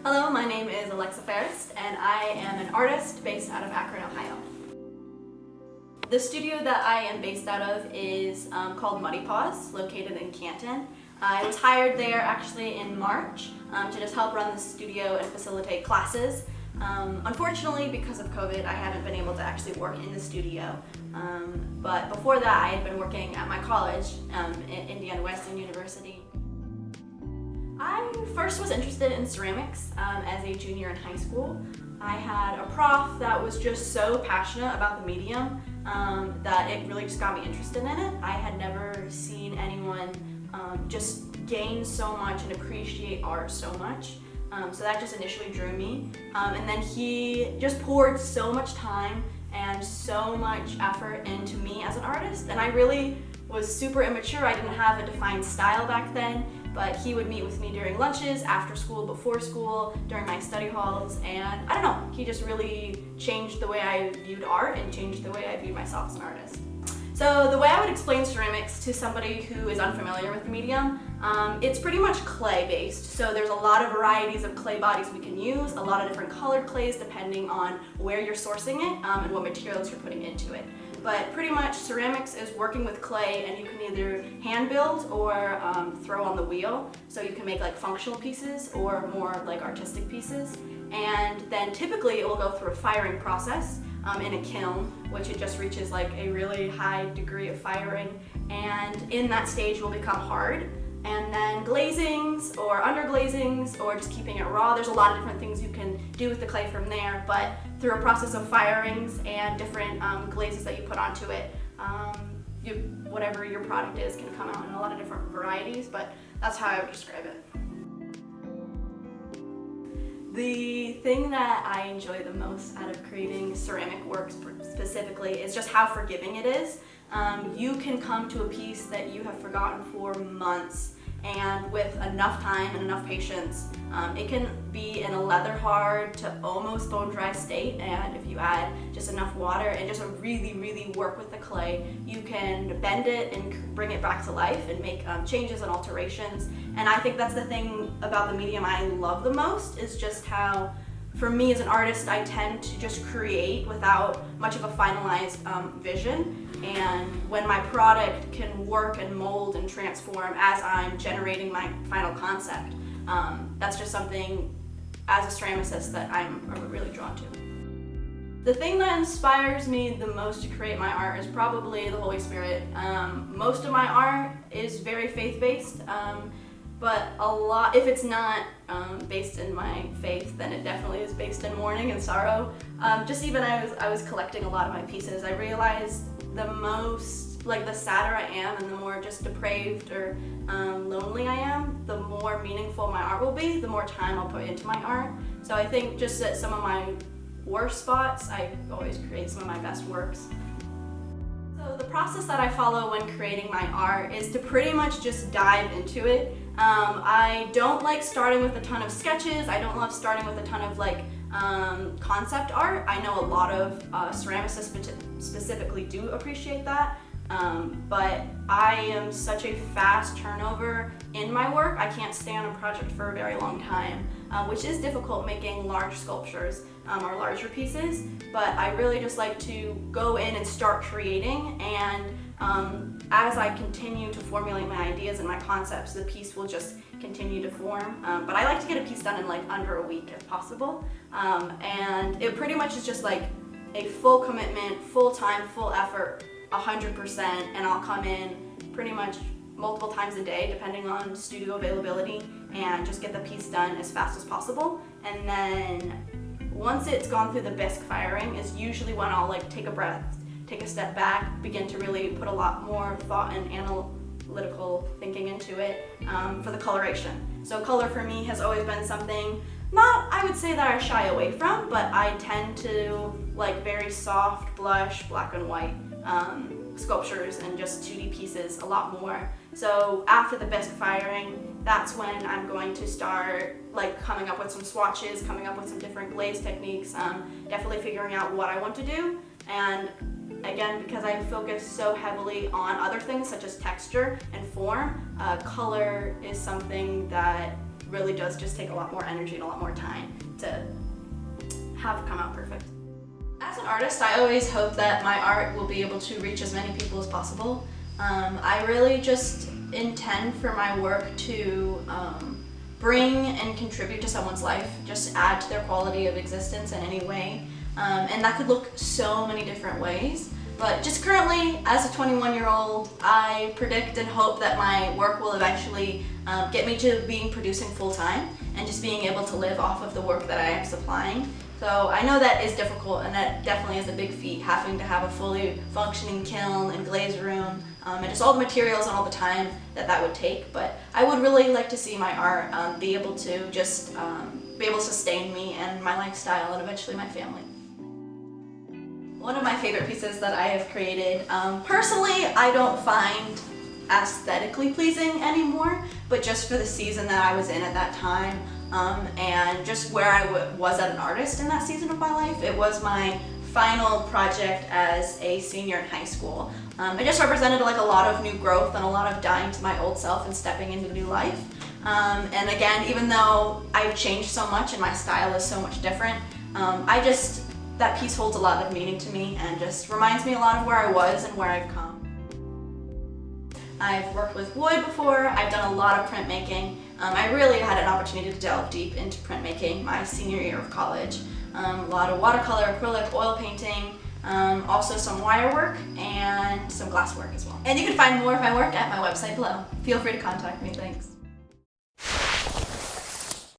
Hello, my name is Farist, and I am an artist based out of Akron, Ohio. The studio that I am based out of is called Muddy Paws, located in Canton. I was hired there actually in March to just help run the studio and facilitate classes. Unfortunately, because of COVID, I haven't been able to actually work in the studio. But before that, I had been working at my college, Indiana Western University. I first was interested in ceramics as a junior in high school. I had a prof that was just so passionate about the medium that it really just got me interested in it. I had never seen anyone just gain so much and appreciate art so much. So that just initially drew me. And then he just poured so much time and so much effort into me as an artist. And I really was super immature. I didn't have a defined style back then, but he would meet with me during lunches, after school, before school, during my study halls, and I don't know, he just really changed the way I viewed art and changed the way I viewed myself as an artist. So the way I would explain ceramics to somebody who is unfamiliar with the medium, it's pretty much clay based. So there's a lot of varieties of clay bodies we can use, a lot of different colored clays depending on where you're sourcing it and what materials you're putting into it. But pretty much ceramics is working with clay, and you can either hand build or throw on the wheel. So you can make like functional pieces or more like artistic pieces. And then typically it will go through a firing process in a kiln, which it just reaches like a really high degree of firing. And in that stage it will become hard. And then glazings or underglazings or just keeping it raw. There's a lot of different things you can do with the clay from there, but through a process of firings and different glazes that you put onto it, whatever your product is can come out in a lot of different varieties, but that's how I would describe it. The thing that I enjoy the most out of creating ceramic works specifically is just how forgiving it is. You can come to a piece that you have forgotten for months, and with enough time and enough patience, it can be in a leather hard to almost bone dry state, and if you add just enough water and just really work with the clay, you can bend it and bring it back to life and make changes and alterations. And I think that's the thing about the medium I love the most, is just how, for me as an artist, I tend to just create without much of a finalized vision. And when my product can work and mold and transform as I'm generating my final concept, that's just something as a ceramicist that I'm really drawn to. The thing that inspires me the most to create my art is probably the Holy Spirit. Most of my art is very faith-based, but a lot, if it's not based in my faith, then it definitely is based in mourning and sorrow. Just even I was collecting a lot of my pieces, I realized the sadder I am and the more just depraved or lonely I am, the more meaningful my art will be, the more time I'll put into my art. So I think just at some of my worst spots, I always create some of my best works. So the process that I follow when creating my art is to pretty much just dive into it. I don't like starting with a ton of sketches. I don't love starting with a ton of concept art. I know a lot of ceramicists specifically do appreciate that, but I am such a fast turnover in my work. I can't stay on a project for a very long time, which is difficult making large sculptures or larger pieces, but I really just like to go in and start creating, and as I continue to formulate my ideas and my concepts, the piece will just continue to form. But I like to get a piece done in under a week if possible. And it pretty much is just like a full commitment, full time, full effort, 100%, and I'll come in pretty much multiple times a day depending on studio availability and just get the piece done as fast as possible. And then once it's gone through the bisque firing is usually when I'll take a breath, take a step back, begin to really put a lot more thought and analytical thinking into it for the coloration. So color for me has always been something, I would say that I shy away from, but I tend to like very soft blush, black and white sculptures and just 2D pieces a lot more. So after the bisque firing, that's when I'm going to start coming up with some swatches, coming up with some different glaze techniques, definitely figuring out what I want to do. And again, because I focus so heavily on other things such as texture and form, color is something that really does just take a lot more energy and a lot more time to have come out perfect. As an artist, I always hope that my art will be able to reach as many people as possible. I really just intend for my work to bring and contribute to someone's life, just add to their quality of existence in any way. And that could look so many different ways. But just currently, as a 21-year-old, I predict and hope that my work will eventually get me to producing full-time and just being able to live off of the work that I am supplying. So I know that is difficult, and that definitely is a big feat, having to have a fully functioning kiln and glaze room, and just all the materials and all the time that would take. But I would really like to see my art be able to just be able to sustain me and my lifestyle and eventually my family. One of my favorite pieces that I have created, personally, I don't find aesthetically pleasing anymore, but just for the season that I was in at that time, and just where I was as an artist in that season of my life. It was my final project as a senior in high school. It just represented like a lot of new growth and a lot of dying to my old self and stepping into new life. And again, even though I've changed so much and my style is so much different, that piece holds a lot of meaning to me and just reminds me a lot of where I was and where I've come. I've worked with wood before, I've done a lot of printmaking. I really had an opportunity to delve deep into printmaking my senior year of college. A lot of watercolor, acrylic, oil painting, also some wire work and some glass work as well. And you can find more of my work at my website below. Feel free to contact me, thanks.